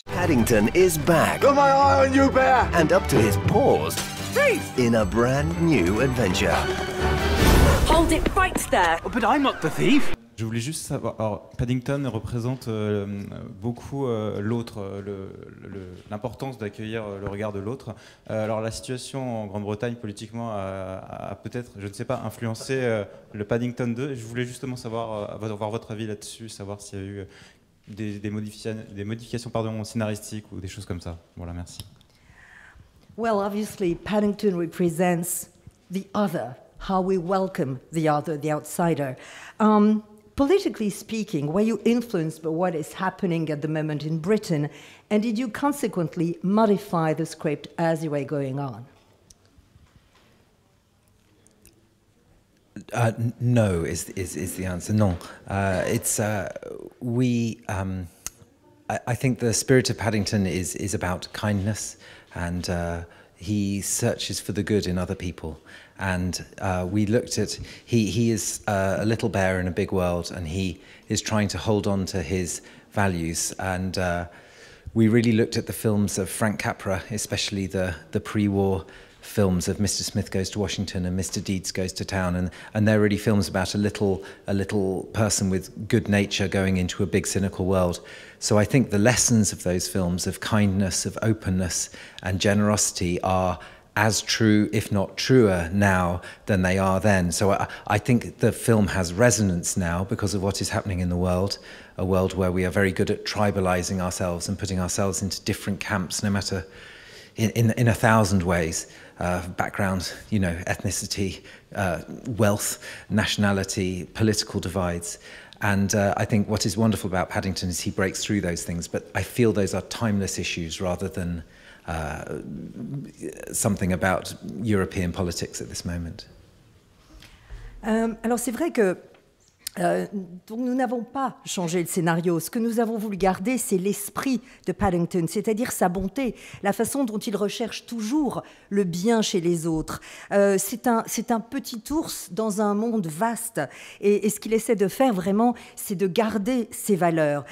Paddington is back. Got my eye on you, bear! And up to his paws in a brand new adventure. Hold it right there. But I'm not the thief. Je voulais juste savoir, alors Paddington représente beaucoup l'autre, l'importance d'accueillir le regard de l'autre. Alors la situation en Grande-Bretagne politiquement a peut-être, je ne sais pas, influencé le Paddington 2. Je voulais justement savoir, avoir votre avis là-dessus, savoir s'il y a eu des modifications scénaristiques ou des choses comme ça. Voilà, merci. Well, obviously, Paddington represents the other, how we welcome the other, the outsider. Politically speaking, were you influenced by what is happening at the moment in Britain, and did you consequently modify the script as you were going on? No is the answer. No, it's we. I think the spirit of Paddington is about kindness, and he searches for the good in other people. And we looked at, he is a little bear in a big world, and he is trying to hold on to his values. And we really looked at the films of Frank Capra, especially the pre-war films of Mr. Smith Goes to Washington and Mr. Deeds Goes to Town, and they're really films about a little person with good nature going into a big cynical world. So I think the lessons of those films of kindness, of openness and generosity are as true, if not truer now than they are then. So I think the film has resonance now because of what is happening in the world, a world where we are very good at tribalizing ourselves and putting ourselves into different camps, no matter in 1,000 ways. Background, you know, ethnicity, wealth, nationality, political divides. And I think what is wonderful about Paddington is he breaks through those things, but I feel those are timeless issues rather than something about European politics at this moment. Alors c'est vrai que donc nous n'avons pas changé le scénario. Ce que nous avons voulu garder, c'est l'esprit de Paddington, c'est-à-dire sa bonté, la façon dont il recherche toujours le bien chez les autres. C'est un petit ours dans un monde vaste. Et ce qu'il essaie de faire vraiment, c'est de garder ses valeurs.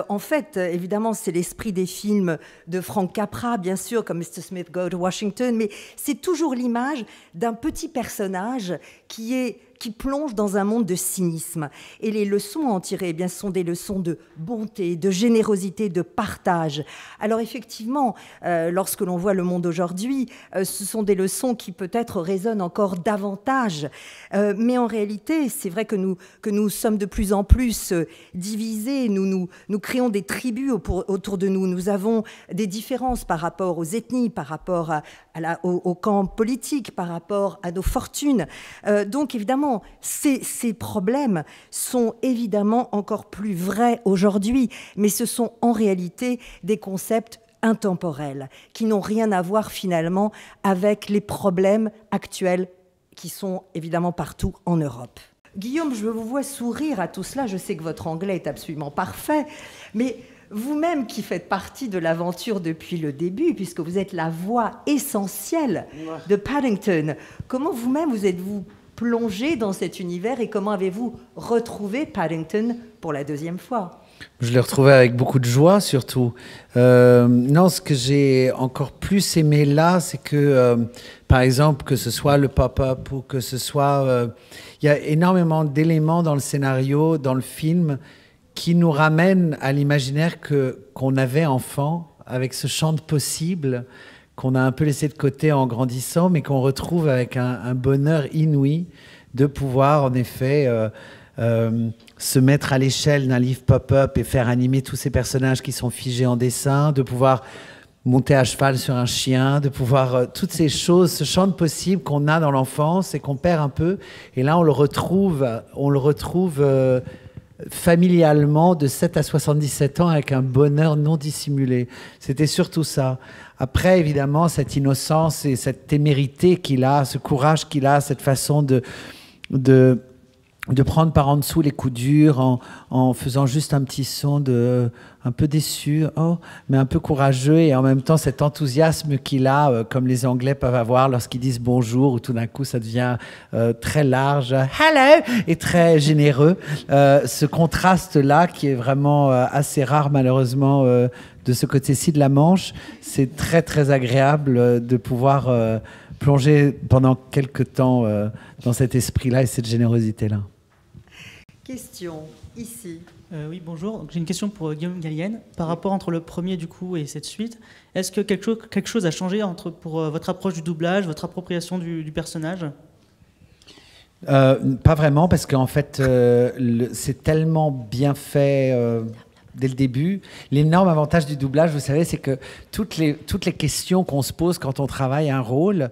En fait, évidemment, c'est l'esprit des films de Frank Capra, bien sûr, comme Mr. Smith Goes to Washington, mais c'est toujours l'image d'un petit personnage qui plonge dans un monde de cynisme. Et les leçons à en tirer, eh bien, ce sont des leçons de bonté, de générosité, de partage. Alors effectivement, lorsque l'on voit le monde aujourd'hui, ce sont des leçons qui peut-être résonnent encore davantage. Mais en réalité, c'est vrai que nous sommes de plus en plus divisés. Nous créons des tribus autour de nous. Nous avons des différences par rapport aux ethnies, par rapport au camp politique, par rapport à nos fortunes. Donc évidemment, ces problèmes sont évidemment encore plus vrais aujourd'hui, mais ce sont en réalité des concepts intemporels qui n'ont rien à voir finalement avec les problèmes actuels qui sont évidemment partout en Europe. Guillaume, je vous vois sourire à tout cela, je sais que votre anglais est absolument parfait, mais vous-même qui faites partie de l'aventure depuis le début, puisque vous êtes la voix essentielle de Paddington, comment vous-même vous êtes-vous plongé dans cet univers et comment avez-vous retrouvé Paddington pour la deuxième fois? Je l'ai retrouvé avec beaucoup de joie surtout. Non, ce que j'ai encore plus aimé là, c'est que, par exemple, que ce soit le pop-up ou que ce soit... il y a énormément d'éléments dans le scénario, dans le film, qui nous ramènent à l'imaginaire qu'on avait enfant, avec ce champ de possibles qu'on a un peu laissé de côté en grandissant, mais qu'on retrouve avec un bonheur inouï de pouvoir, en effet, se mettre à l'échelle d'un livre pop-up et faire animer tous ces personnages qui sont figés en dessin, de pouvoir monter à cheval sur un chien, de pouvoir... toutes ces choses, ce champ de possibles qu'on a dans l'enfance et qu'on perd un peu. Et là, on le retrouve familialement de 7 à 77 ans avec un bonheur non dissimulé. C'était surtout ça. Après, évidemment, cette innocence et cette témérité qu'il a, ce courage qu'il a, cette façon de de prendre par en dessous les coups durs en faisant juste un petit son un peu déçu, mais un peu courageux, et en même temps cet enthousiasme qu'il a, comme les Anglais peuvent avoir lorsqu'ils disent bonjour, où tout d'un coup ça devient très large, hello, et très généreux. Ce contraste-là, qui est vraiment assez rare malheureusement de ce côté-ci de la Manche, c'est très très agréable de pouvoir plonger pendant quelques temps dans cet esprit-là et cette générosité-là. Question, ici. Oui, bonjour. J'ai une question pour Guillaume Gallienne. Par rapport entre le premier du coup et cette suite, est-ce que quelque chose a changé pour votre approche du doublage, votre appropriation du personnage ? Pas vraiment, parce qu'en fait, c'est tellement bien fait dès le début. L'énorme avantage du doublage, vous savez, c'est que toutes les questions qu'on se pose quand on travaille un rôle,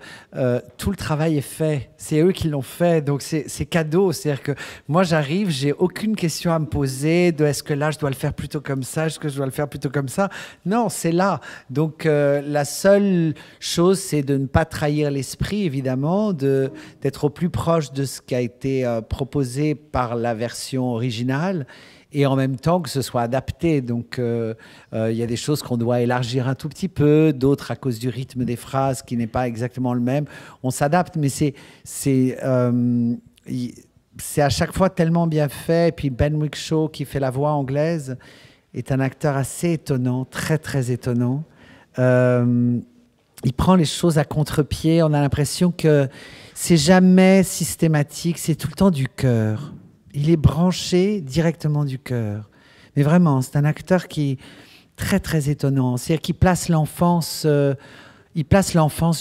tout le travail est fait. C'est eux qui l'ont fait, donc c'est cadeau. C'est-à-dire que moi, j'arrive, j'ai aucune question à me poser de est-ce que là, je dois le faire plutôt comme ça, est-ce que je dois le faire plutôt comme ça. Non, c'est là. Donc, la seule chose, c'est de ne pas trahir l'esprit, évidemment, d'être au plus proche de ce qui a été proposé par la version originale, et en même temps que ce soit adapté. Donc, il y a des choses qu'on doit élargir un tout petit peu, d'autres à cause du rythme des phrases qui n'est pas exactement le même. On s'adapte, mais c'est à chaque fois tellement bien fait. Et puis Ben Whishaw, qui fait la voix anglaise, est un acteur assez étonnant, très très étonnant. Il prend les choses à contre-pied. On a l'impression que c'est jamais systématique, c'est tout le temps du cœur. Il est branché directement du cœur. Mais vraiment, c'est un acteur qui est très, très étonnant. C'est-à-dire qu'il place l'enfance,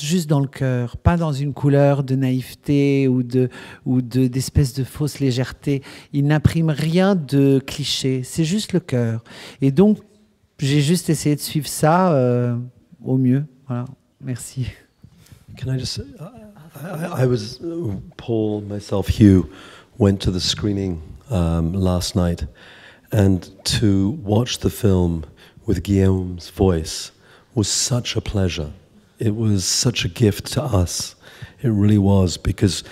juste dans le cœur, pas dans une couleur de naïveté ou d'espèce de fausse légèreté. Il n'imprime rien de cliché, c'est juste le cœur. Et donc, j'ai juste essayé de suivre ça au mieux. Voilà, merci. Can I just say, I was, Paul, myself, Hugh, went to the screening last night, and to watch the film with Guillaume's voice was such a pleasure. It was such a gift to us. It really was, because,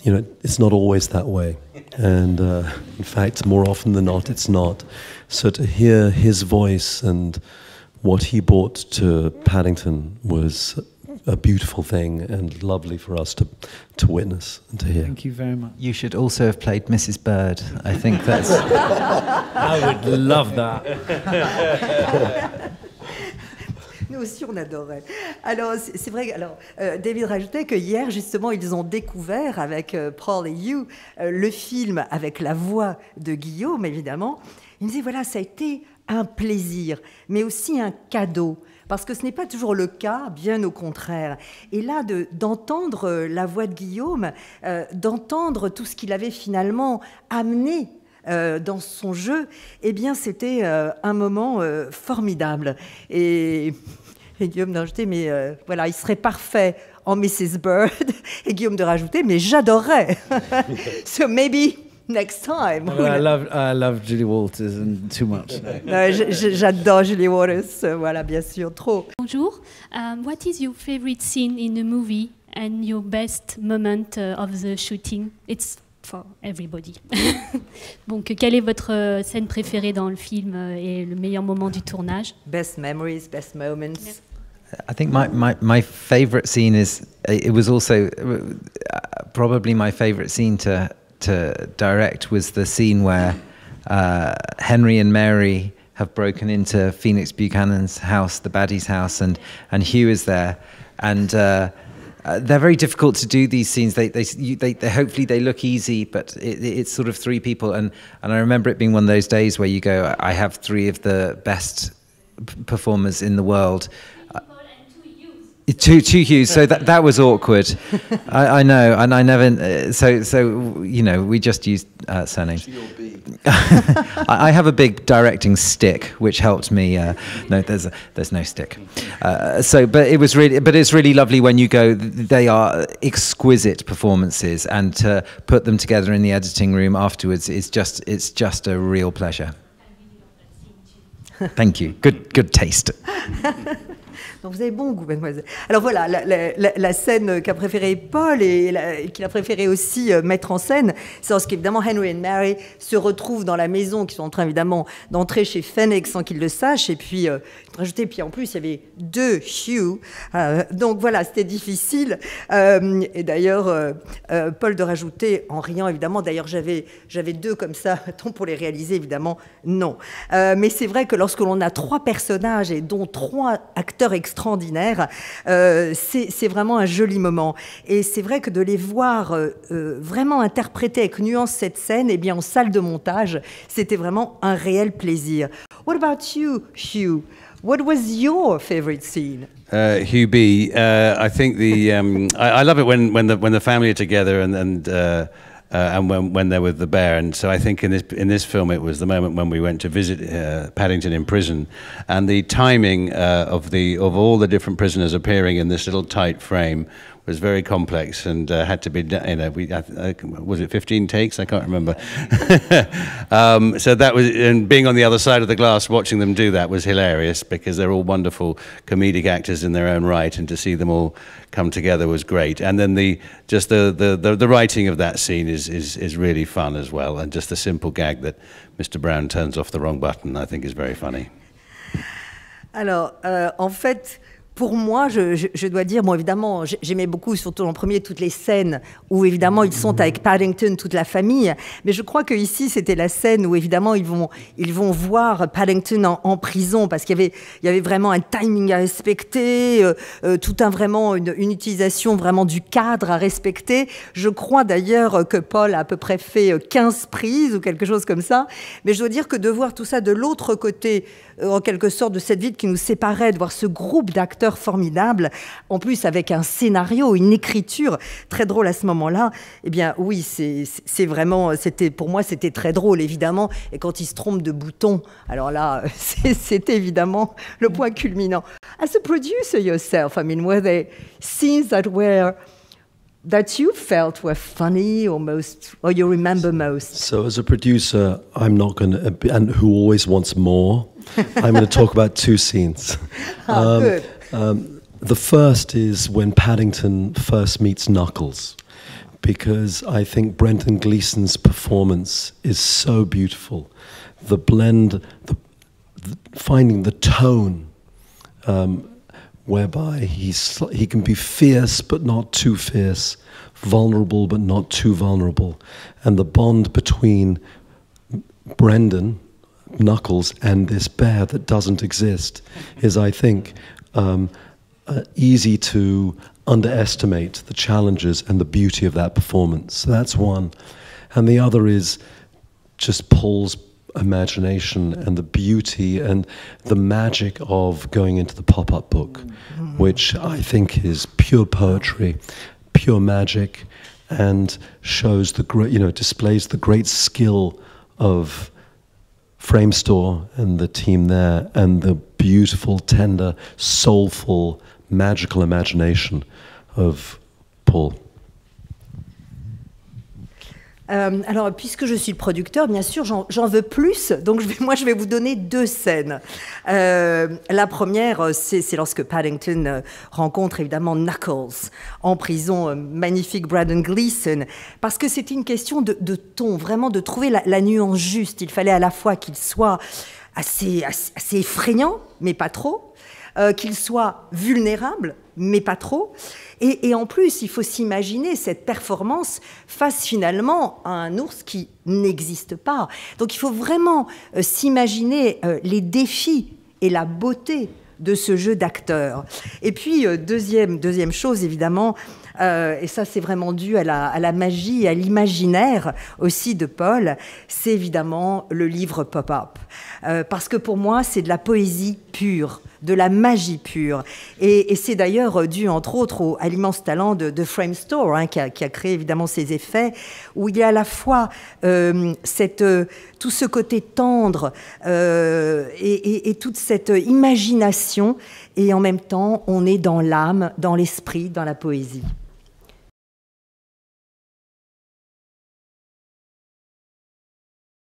you know, it's not always that way. And in fact, more often than not, it's not. So to hear his voice and what he brought to Paddington was a beautiful thing and lovely for us to witness and to hear. Thank you very much. You should also have played Mrs. Bird. I think that's... I would love that. Nous aussi, on adorait. Alors, c'est vrai. Alors, David rajoutait que hier, justement, ils ont découvert avec Paul et Hugh le film avec la voix de Guillaume, évidemment. Ils me disaient, voilà, ça a été un plaisir, mais aussi un cadeau. Parce que ce n'est pas toujours le cas, bien au contraire. Et là, d'entendre la voix de Guillaume, d'entendre tout ce qu'il avait finalement amené dans son jeu, eh bien, c'était un moment formidable. Et Guillaume de rajouter, mais voilà, il serait parfait en Mrs. Bird. Et Guillaume de rajouter, mais j'adorerais. So maybe... next time. I love Julie Walters and too much. J'adore Julie Walters, voilà, bien sûr, trop. Bonjour. What is your favorite scene in the movie and your best moment of the shooting? It's for everybody. Donc, quelle est votre scène préférée dans le film et le meilleur moment du tournage? Best memories, best moments. Yeah. I think my favorite scene is, it was also probably my favorite scene to direct, was the scene where Henry and Mary have broken into Phoenix Buchanan's house, the baddie's house, and Hugh is there, and they're very difficult to do, these scenes. They hopefully they look easy, but it's sort of three people, and I remember it being one of those days where you go, I have three of the best performers in the world. Two Hughes, so that was awkward. I know, and I never. So you know, we just used surnames. I have a big directing stick, which helped me. No, there's no stick. But it's really lovely when you go. They are exquisite performances, and to put them together in the editing room afterwards it's just a real pleasure. Thank you. Good taste. Donc vous avez bon goût, mademoiselle. Alors voilà, la scène qu'a préférée Paul et qu'il a préféré aussi mettre en scène, c'est lorsqu'évidemment Henry et Mary se retrouvent dans la maison, qui sont en train évidemment d'entrer chez Fenwick sans qu'ils le sachent, et puis rajouter, puis en plus il y avait 2 Hugh, donc voilà, c'était difficile. Et d'ailleurs, Paul de rajouter en riant évidemment, d'ailleurs j'avais 2 comme ça, tant pour les réaliser évidemment, non. Mais c'est vrai que lorsque l'on a 3 personnages et dont 3 acteurs extraordinaires, c'est vraiment un joli moment. Et c'est vrai que de les voir vraiment interpréter avec nuance cette scène, eh bien en salle de montage, c'était vraiment un réel plaisir. What about you, Hugh? What was your favorite scene? Hugh B. I think I love it when the family are together and when they're with the bear. And so I think in this film it was the moment when we went to visit Paddington in prison, and the timing of all the different prisoners appearing in this little tight frame was very complex and had to be, was it 15 takes? I can't remember. So that was, and being on the other side of the glass watching them do that was hilarious, because they're all wonderful comedic actors in their own right, and to see them all come together was great. And then the writing of that scene is really fun as well, and just the simple gag that Mr. Brown turns off the wrong button, I think is very funny. Alors, en fait, pour moi, je dois dire, bon, évidemment, j'aimais beaucoup, surtout en premier, toutes les scènes où, évidemment, ils sont avec Paddington, toute la famille. Mais je crois qu'ici, c'était la scène où, évidemment, ils vont voir Paddington en prison, parce qu'il y avait vraiment un timing à respecter, vraiment une utilisation vraiment du cadre à respecter. Je crois d'ailleurs que Paul a à peu près fait 15 prises ou quelque chose comme ça. Mais je dois dire que de voir tout ça de l'autre côté, en quelque sorte, de cette vitre qui nous séparait, de voir ce groupe d'acteurs formidables, en plus avec un scénario, une écriture très drôle à ce moment-là, eh bien oui, c'est vraiment, pour moi c'était très drôle évidemment, et quand ils se trompent de bouton, alors là c'était évidemment le point culminant. As a producer yourself, I mean, were there scenes that you felt were funny or you remember most? So as a producer, I'm not going to, and who always wants more, I'm going to talk about 2 scenes. Good. The first is when Paddington first meets Knuckles, because I think Brendan Gleeson's performance is so beautiful. The blend, finding the tone, whereby he can be fierce but not too fierce, vulnerable but not too vulnerable, and the bond between Brendan, Knuckles, and this bear that doesn't exist is, I think, easy to underestimate the challenges and the beauty of that performance. So that's one. And the other is just Paul's imagination and the beauty and the magic of going into the pop-up book, which I think is pure poetry, pure magic, and shows the great, displays the great skill of Framestore and the team there, and the beautiful, tender, soulful, magical imagination of Paul. Alors, puisque je suis le producteur, bien sûr, j'en veux plus. Donc, je vais vous donner 2 scènes. La première, c'est lorsque Paddington rencontre évidemment Knuckles en prison, magnifique Brendan Gleeson, parce que c'était une question de ton, vraiment de trouver la nuance juste. Il fallait à la fois qu'il soit assez effrayant, mais pas trop, qu'il soit vulnérable, mais pas trop. Et en plus, il faut s'imaginer cette performance face finalement à un ours qui n'existe pas. Donc il faut vraiment s'imaginer les défis et la beauté de ce jeu d'acteurs. Et puis, deuxième chose, évidemment, et ça c'est vraiment dû à la magie et à l'imaginaire aussi de Paul, c'est évidemment le livre Pop-Up. Parce que pour moi, c'est de la poésie pure, de la magie pure. Et c'est d'ailleurs dû, entre autres, à l'immense talent de Framestore, hein, qui a créé évidemment ces effets, où il y a à la fois tout ce côté tendre et toute cette imagination, et en même temps, on est dans l'âme, dans l'esprit, dans la poésie.